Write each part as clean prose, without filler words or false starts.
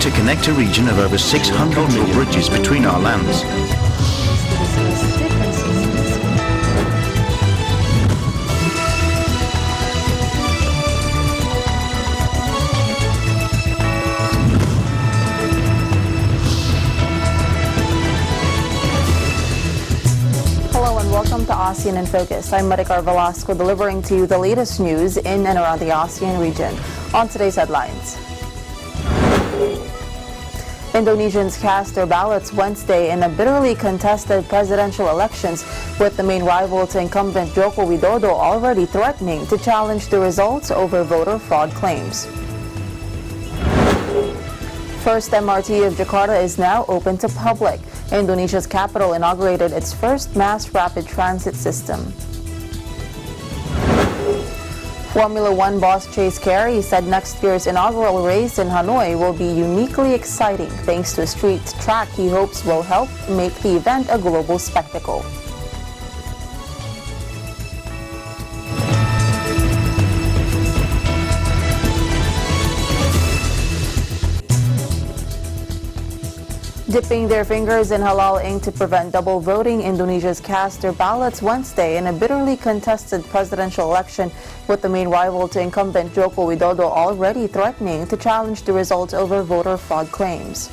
to connect a region of over 600 million bridges between our lands. Welcome to ASEAN in Focus. I'm Maricar Velasco, delivering to you the latest news in and around the ASEAN region. On today's headlines. Indonesians cast their ballots Wednesday in a bitterly contested presidential elections, with the main rival to incumbent Joko Widodo already threatening to challenge the results over voter fraud claims. First MRT of Jakarta is now open to public. Indonesia's capital inaugurated its first mass rapid transit system. Formula One boss Chase Carey said next year's inaugural race in Hanoi will be uniquely exciting thanks to a street track he hopes will help make the event a global spectacle. Dipping their fingers in halal ink to prevent double voting, Indonesians cast their ballots Wednesday in a bitterly contested presidential election, with the main rival to incumbent Joko Widodo already threatening to challenge the results over voter fraud claims.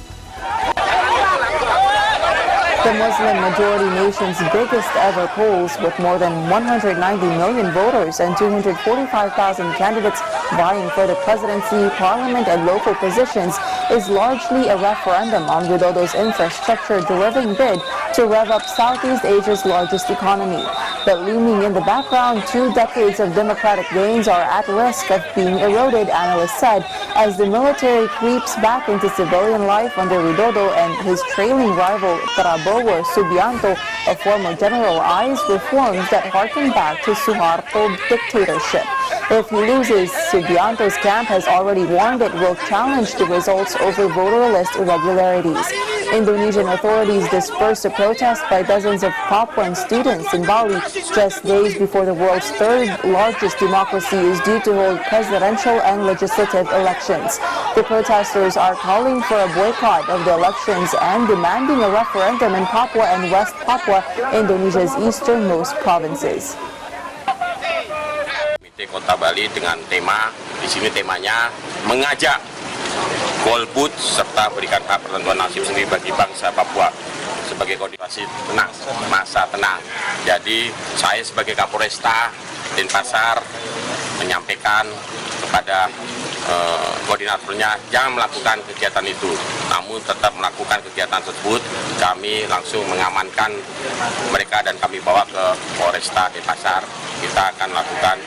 The Muslim-majority nation's biggest ever polls, with more than 190 million voters and 245,000 candidates vying for the presidency, parliament, and local positions, is largely a referendum on Widodo's infrastructure-driven bid to rev up Southeast Asia's largest economy. But looming in the background, 2 decades of democratic gains are at risk of being eroded, analysts said, as the military creeps back into civilian life under Widodo and his trailing rival Prabowo Subianto, a former general, eyes reforms that harken back to Suharto dictatorship. If he loses, Subianto's camp has already warned it will challenge the results over voter list irregularities. Indonesian authorities dispersed a protest by dozens of Papuan students in Bali just days before the world's third largest democracy is due to hold presidential and legislative elections. The protesters are calling for a boycott of the elections and demanding a referendum in Papua and West Papua, Indonesia's easternmost provinces. Kota Bali dengan tema, di sini temanya mengajak golput serta berikan hak pertentuan nasib sendiri bagi bangsa Papua sebagai kondisi tenang, masa tenang. Jadi saya sebagai Kapolresta Denpasar menyampaikan kepada koordinatornya jangan melakukan kegiatan itu, namun tetap melakukan kegiatan tersebut. Kami langsung mengamankan mereka dan kami bawa ke Polresta Denpasar. Kita akan lakukan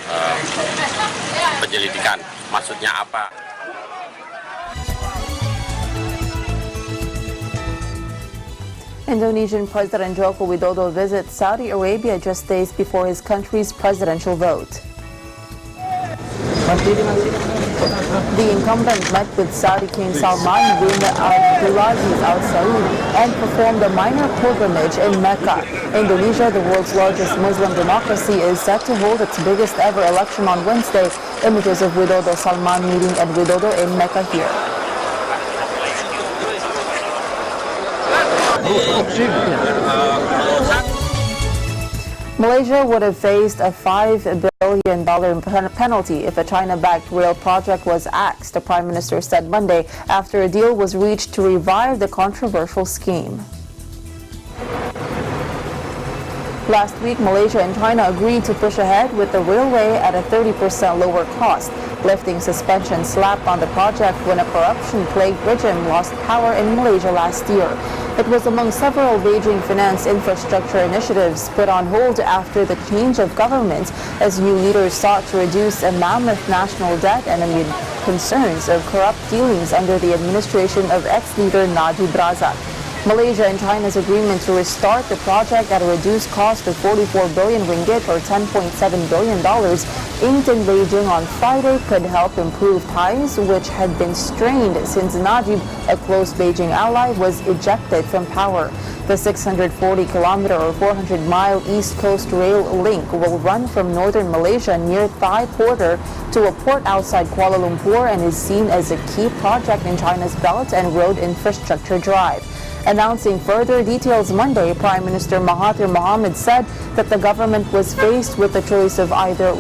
penyelidikan. Maksudnya apa? Indonesian President Joko Widodo visits Saudi Arabia just days before his country's presidential vote. The incumbent met with Saudi King Salman bin Abdulaziz Al Saud and performed a minor pilgrimage in Mecca. Indonesia, the world's largest Muslim democracy, is set to hold its biggest ever election on Wednesday. Images of Widodo Salman meeting and Widodo in Mecca here. Malaysia would have faced a $5 billion penalty if a China-backed rail project was axed, the Prime Minister said Monday, after a deal was reached to revive the controversial scheme. Last week, Malaysia and China agreed to push ahead with the railway at a 30% lower cost, lifting suspension slapped on the project when a corruption-plagued regime lost power in Malaysia last year. It was among several Beijing finance infrastructure initiatives put on hold after the change of government, as new leaders sought to reduce a mammoth national debt and amid concerns of corrupt dealings under the administration of ex-leader Najib Razak. Malaysia and China's agreement to restart the project at a reduced cost of 44 billion ringgit or $10.7 billion inked in Beijing on Friday could help improve ties which had been strained since Najib, a close Beijing ally, was ejected from power. The 640-kilometer or 400-mile East Coast Rail link will run from northern Malaysia near Thai Porter to a port outside Kuala Lumpur and is seen as a key project in China's Belt and Road Infrastructure Drive. Announcing further details Monday, Prime Minister Mahathir Mohamad said that the government was faced with the choice of either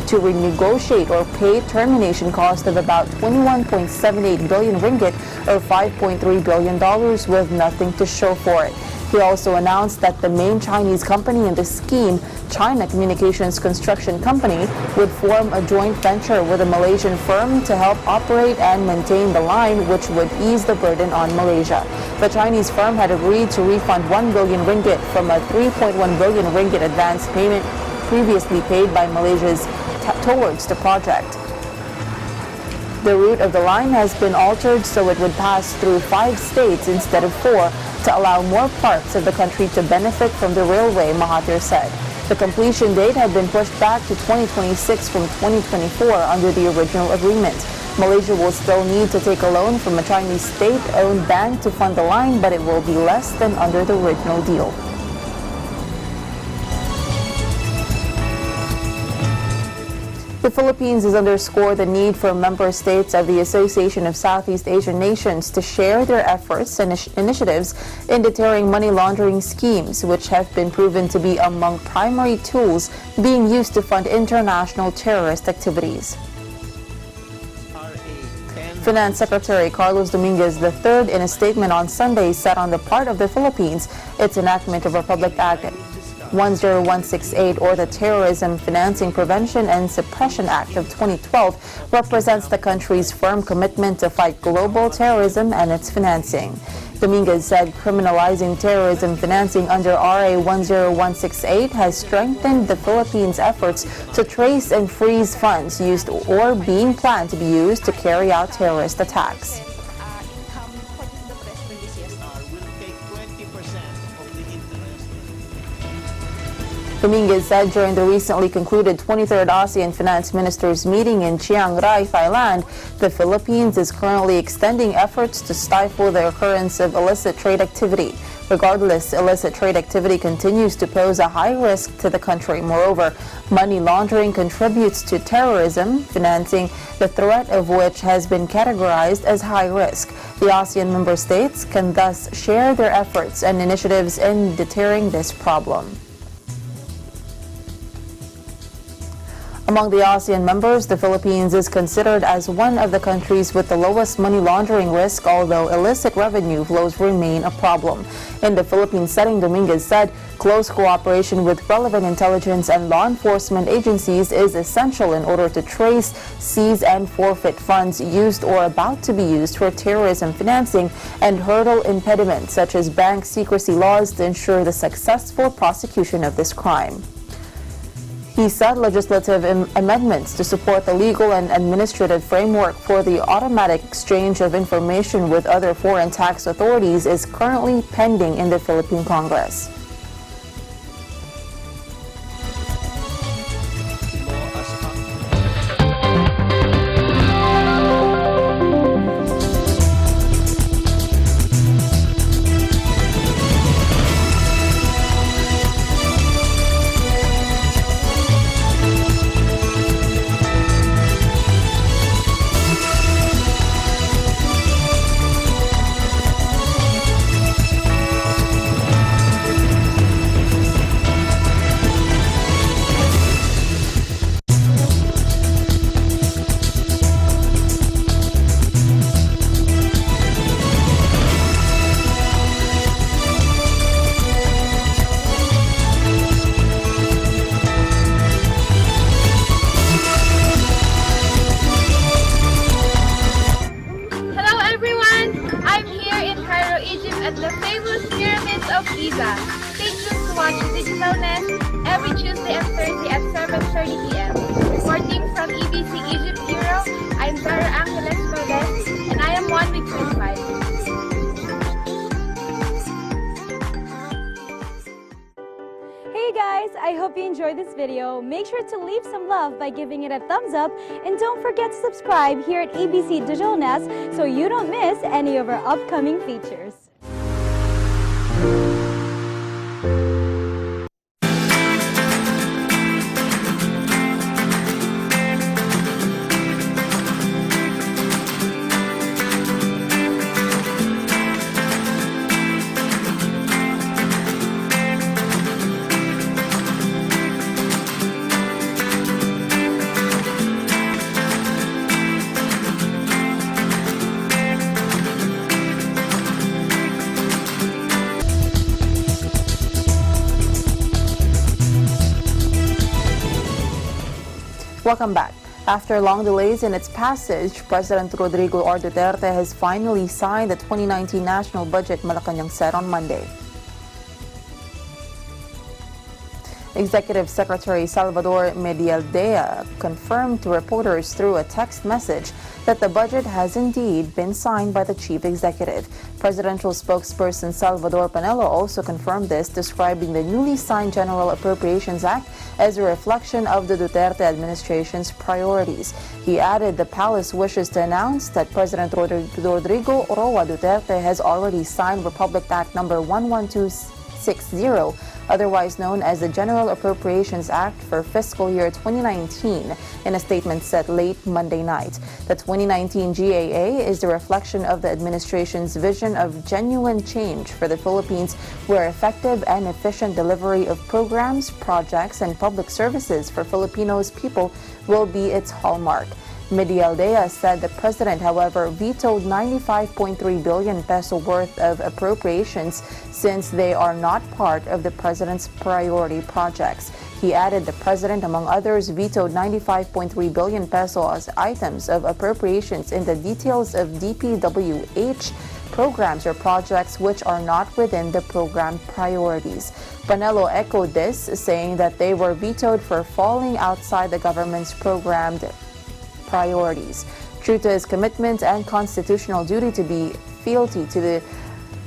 to renegotiate or pay termination cost of about 21.78 billion ringgit or $5.3 billion with nothing to show for it. He also announced that the main Chinese company in the scheme, China Communications Construction Company, would form a joint venture with a Malaysian firm to help operate and maintain the line, which would ease the burden on Malaysia. The Chinese firm had agreed to refund 1 billion ringgit from a 3.1 billion ringgit advance payment previously paid by Malaysia's towards the project. The route of the line has been altered so it would pass through 5 states instead of 4 to allow more parts of the country to benefit from the railway, Mahathir said. The completion date had been pushed back to 2026 from 2024 under the original agreement. Malaysia will still need to take a loan from a Chinese state-owned bank to fund the line, but it will be less than under the original deal. The Philippines has underscored the need for member states of the Association of Southeast Asian Nations to share their efforts and initiatives in deterring money laundering schemes, which have been proven to be among primary tools being used to fund international terrorist activities. Finance Secretary Carlos Dominguez III, in a statement on Sunday, said on the part of the Philippines, its enactment of Republic Act 10168 or the Terrorism Financing Prevention and Suppression Act of 2012 represents the country's firm commitment to fight global terrorism and its financing. Dominguez said criminalizing terrorism financing under RA 10168 has strengthened the Philippines' efforts to trace and freeze funds used or being planned to be used to carry out terrorist attacks. Dominguez said during the recently concluded 23rd ASEAN Finance Ministers meeting in Chiang Rai, Thailand, the Philippines is currently extending efforts to stifle the occurrence of illicit trade activity. Regardless, illicit trade activity continues to pose a high risk to the country. Moreover, money laundering contributes to terrorism financing, the threat of which has been categorized as high risk. The ASEAN member states can thus share their efforts and initiatives in deterring this problem. Among the ASEAN members, the Philippines is considered as one of the countries with the lowest money laundering risk, although illicit revenue flows remain a problem. In the Philippines setting, Dominguez said, close cooperation with relevant intelligence and law enforcement agencies is essential in order to trace, seize, and forfeit funds used or about to be used for terrorism financing and hurdle impediments such as bank secrecy laws to ensure the successful prosecution of this crime. He said legislative amendments to support the legal and administrative framework for the automatic exchange of information with other foreign tax authorities is currently pending in the Philippine Congress. at the famous pyramids of Giza. Stay tuned to watch Digital Nest every Tuesday and Thursday at 7:30 p.m. Reporting from EBC Egypt Bureau, I'm Zara Angeles Valdez, and I am 1 with 25. Hey guys, I hope you enjoyed this video. Make sure to leave some love by giving it a thumbs up and don't forget to subscribe here at ABC Digital Nest so you don't miss any of our upcoming features. Welcome back. After long delays in its passage, President Rodrigo R. Duterte has finally signed the 2019 national budget, Malacanang said on Monday. Executive Secretary Salvador Medialdea confirmed to reporters through a text message that the budget has indeed been signed by the chief executive. Presidential spokesperson Salvador Panelo also confirmed this, describing the newly signed General Appropriations Act as a reflection of the Duterte administration's priorities. He added the palace wishes to announce that President Rodrigo Roa Duterte has already signed Republic Act number 11260, otherwise known as the General Appropriations Act for fiscal year 2019, in a statement set late Monday night. The 2019 GAA is the reflection of the administration's vision of genuine change for the Philippines, where effective and efficient delivery of programs, projects, and public services for Filipinos people will be its hallmark. Medialdea said the president, however, vetoed 95.3 billion peso worth of appropriations since they are not part of the president's priority projects. He added the president, among others, vetoed 95.3 billion peso as items of appropriations in the details of DPWH programs or projects which are not within the program priorities. Panelo echoed this, saying that they were vetoed for falling outside the government's programmed priorities. True to his commitment and constitutional duty to be fealty to the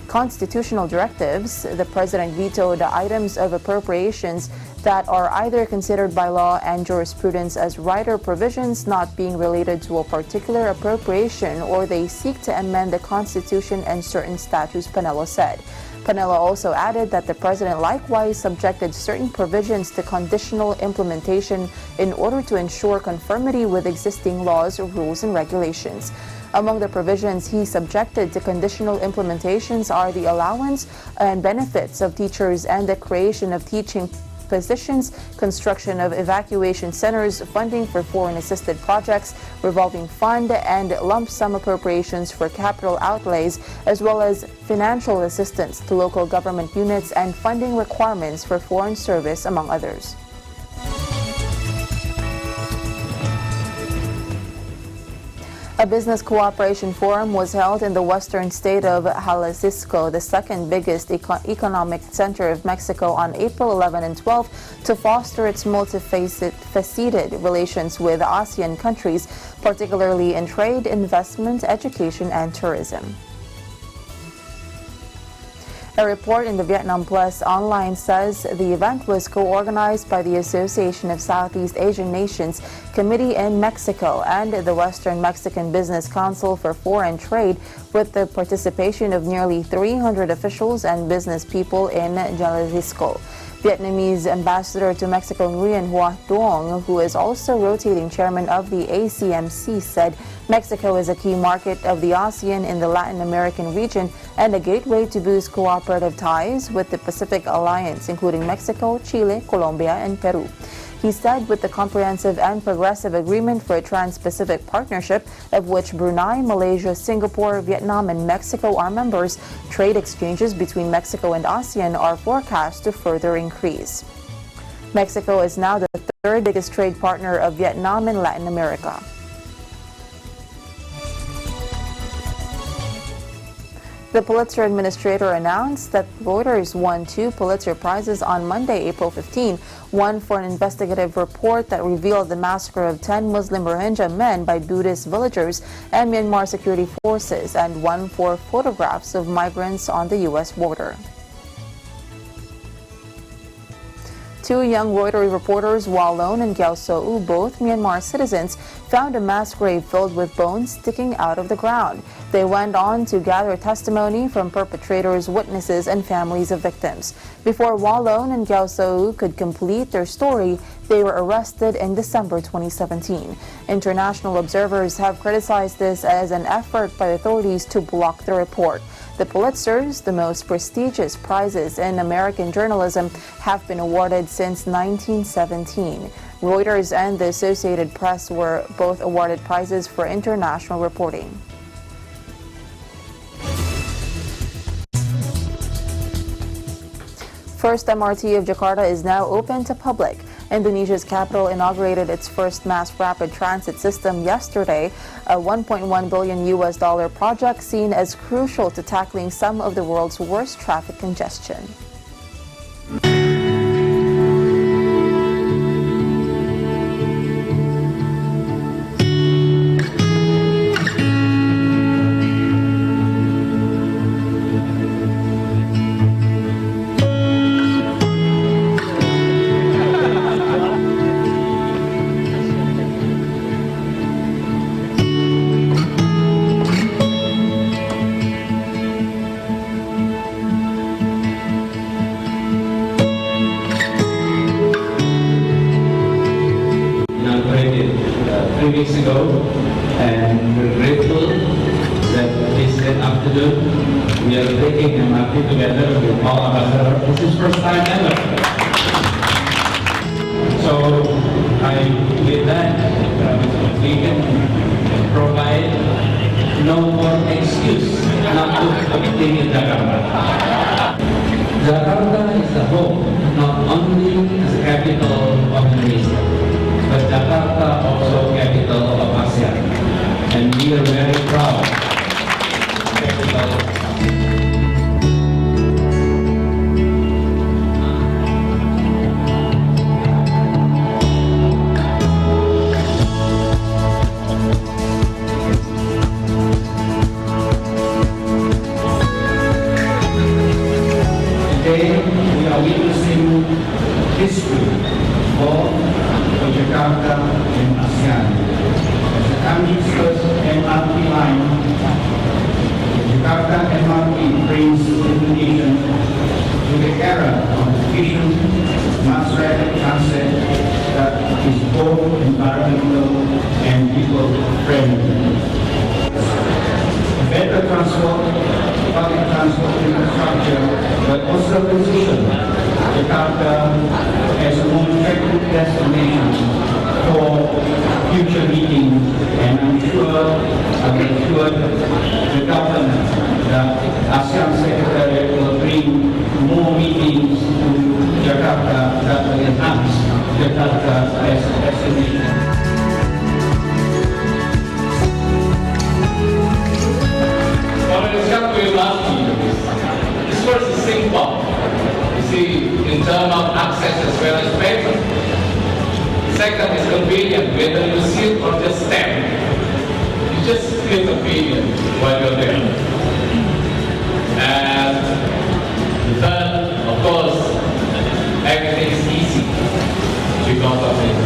constitutional directives, the president vetoed items of appropriations that are either considered by law and jurisprudence as rider provisions not being related to a particular appropriation, or they seek to amend the Constitution and certain statutes, Panelo said. Panelo also added that the president likewise subjected certain provisions to conditional implementation in order to ensure conformity with existing laws, rules, and regulations. Among the provisions he subjected to conditional implementations are the allowance and benefits of teachers and the creation of teaching positions, construction of evacuation centers, funding for foreign-assisted projects, revolving fund, and lump sum appropriations for capital outlays, as well as financial assistance to local government units and funding requirements for foreign service, among others. A business cooperation forum was held in the western state of Jalisco, the second biggest economic center of Mexico, on April 11 and 12 to foster its multifaceted relations with ASEAN countries, particularly in trade, investment, education, and tourism. A report in the Vietnam Plus online says the event was co-organized by the Association of Southeast Asian Nations Committee in Mexico and the Western Mexican Business Council for Foreign Trade, with the participation of nearly 300 officials and business people in Jalisco. Vietnamese ambassador to Mexico Nguyen Hoa Duong, who is also rotating chairman of the ACMC, said Mexico is a key market of the ASEAN in the Latin American region and a gateway to boost cooperative ties with the Pacific Alliance, including Mexico, Chile, Colombia, and Peru. He said with the comprehensive and progressive agreement for a Trans-Pacific Partnership, of which Brunei, Malaysia, Singapore, Vietnam, and Mexico are members, trade exchanges between Mexico and ASEAN are forecast to further increase. Mexico is now the third biggest trade partner of Vietnam in Latin America. The Pulitzer Administrator announced that Reuters won 2 Pulitzer Prizes on Monday, April 15, one for an investigative report that revealed the massacre of 10 Muslim Rohingya men by Buddhist villagers and Myanmar security forces, and one for photographs of migrants on the U.S. border. Two young Reuters reporters, Walon and Gyao So-u, both Myanmar citizens, found a mass grave filled with bones sticking out of the ground. They went on to gather testimony from perpetrators, witnesses, and families of victims. Before Walon and Gyao So-u could complete their story, they were arrested in December 2017. International observers have criticized this as an effort by authorities to block the report. The Pulitzers, the most prestigious prizes in American journalism, have been awarded since 1917. Reuters and the Associated Press were both awarded prizes for international reporting. First MRT of Jakarta is now open to public. Indonesia's capital inaugurated its first mass rapid transit system yesterday, a $1.1 billion project seen as crucial to tackling some of the world's worst traffic congestion. Inaugurated 3 weeks ago, and we're grateful that this afternoon we are taking MRT together with all ambassadors. This is first time ever. So with that, we can provide no more excuse not to stay in Jakarta. Jakarta is the home not only as a capital of Indonesia, but Jakarta also capital of ASEAN, and we are very proud capital of ASEAN. Today we are witnessing history for Jakarta and ASEAN. As the country's first MRT line, the Jakarta MRT brings Indonesia to the era of efficient mass rapid transit that is both environmental and people friendly. Better public transport infrastructure, but also position Jakarta as a more effective destination for future meetings, and I will assure the government that ASEAN Secretariat will bring more meetings to Jakarta that will enhance Jakarta as a destination. What I discussed with you last year is first is simple. You see, in terms of access as well as payment. Second is convenient, whether you sit or just stand. You just feel convenient while you're there. And the third, of course, everything is easy because of it.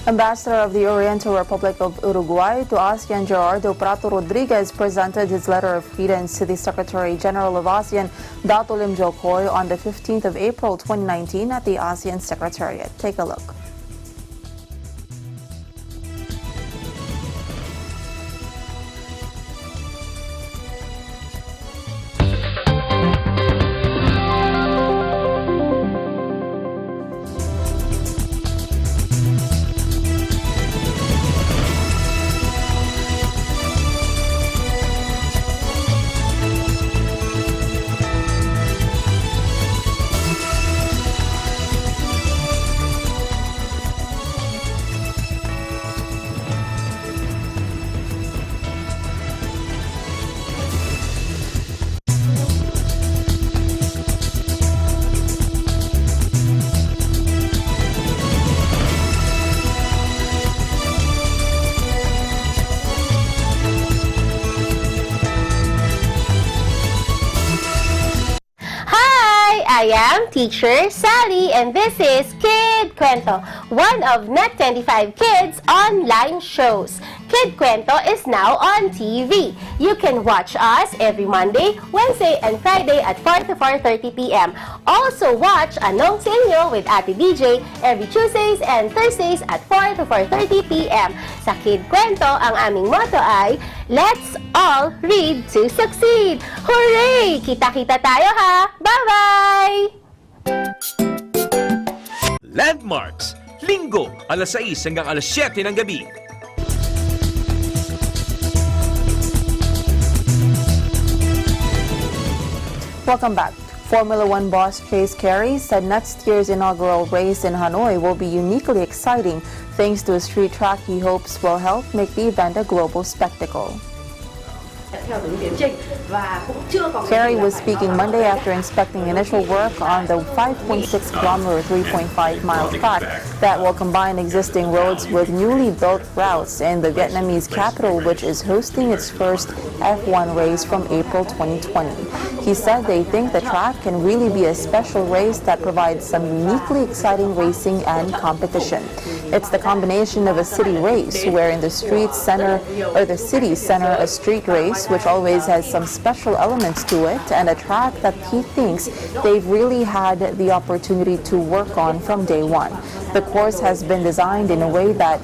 Ambassador of the Oriental Republic of Uruguay to ASEAN, Gerardo Prato Rodriguez, presented his letter of credence to the Secretary General of ASEAN, Dato Lim Jokoy, on the 15th of April 2019 at the ASEAN Secretariat. Take a look. I am Teacher Sally, and this is Kid Kwento, one of Net25 Kids' online shows. Kid Kwento is now on TV. You can watch us every Monday, Wednesday, and Friday at 4 to 4:30 p.m. Also watch Anong Sa Inyo with Ate DJ every Tuesdays and Thursdays at 4 to 4:30 p.m. Sa Kid Kwento, ang aming motto ay, let's all read to succeed! Hooray! Kita-kita tayo ha! Bye-bye! Landmarks, Linggo, alas 6 hanggang alas 7 ng gabi. Welcome back. Formula One boss Chase Carey said next year's inaugural race in Hanoi will be uniquely exciting thanks to a street track he hopes will help make the event a global spectacle. Carey was speaking Monday after inspecting initial work on the 5.6-kilometer, 3.5-mile track that will combine existing roads with newly built routes in the Vietnamese capital, which is hosting its first F1 race from April 2020. He said they think the track can really be a special race that provides some uniquely exciting racing and competition. It's the combination of a city race, where in the street center or the city center a street race, which always has some special elements to it, and a track that he thinks they've really had the opportunity to work on from day one. The course has been designed in a way that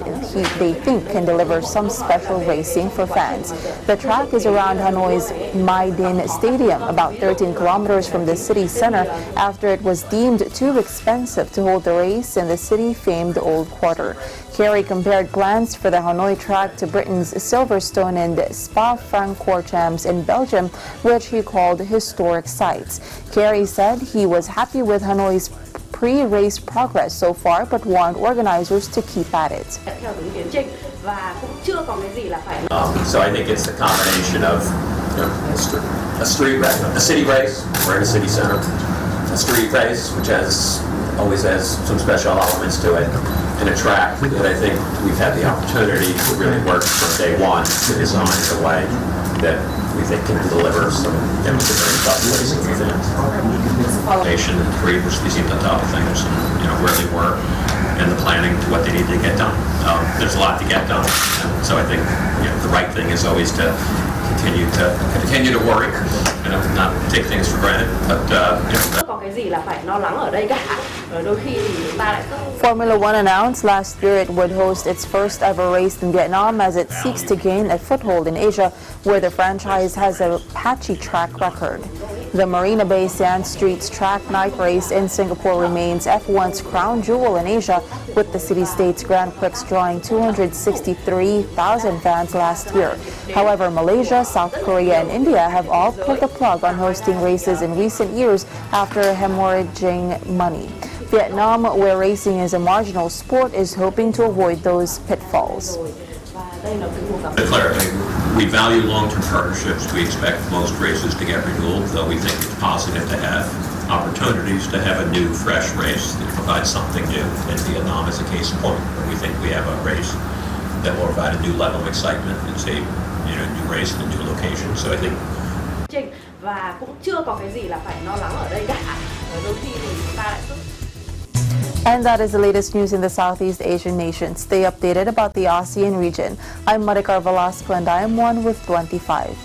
they think can deliver some special racing for fans. The track is around Hanoi's Mai Dinh Stadium, about 13 kilometers from the city center, after it was deemed too expensive to hold the race in the city-famed Old Quarter. Carey compared plans for the Hanoi track to Britain's Silverstone and Spa-Francorchamps in Belgium, which he called historic sites. Carey said he was happy with Hanoi's pre-race progress so far, but warned organizers to keep at it. So I think it's a combination of a city race, we're in a city center, a street race, which always has some special elements to it, and a track that I think we've had the opportunity to really work from day one to design in a way that we think can deliver some very tough racing events. Nation and create the top things, and where they were, and the planning to what they need to get done. There's a lot to get done, so I think the right thing is always to continue to worry and not take things for granted. But Formula One announced last year it would host its first ever race in Vietnam as it seeks to gain a foothold in Asia, where the franchise has a patchy track record. The Marina Bay Sand Streets track night race in Singapore remains F1's crown jewel in Asia, with the city-state's Grand Prix drawing 263,000 fans last year. However, Malaysia, South Korea, and India have all pulled the plug on hosting races in recent years after hemorrhaging money. Vietnam, where racing is a marginal sport, is hoping to avoid those pitfalls. We value long-term partnerships. We expect most races to get renewed, though we think it's positive to have opportunities to have a new, fresh race that provides something new. And Vietnam is a case in point where we think we have a race that will provide a new level of excitement. It's a new race in a new location. So I think. And that is the latest news in the Southeast Asian nations. Stay updated about the ASEAN region. I'm Maricar Velasco, and I am one with 25.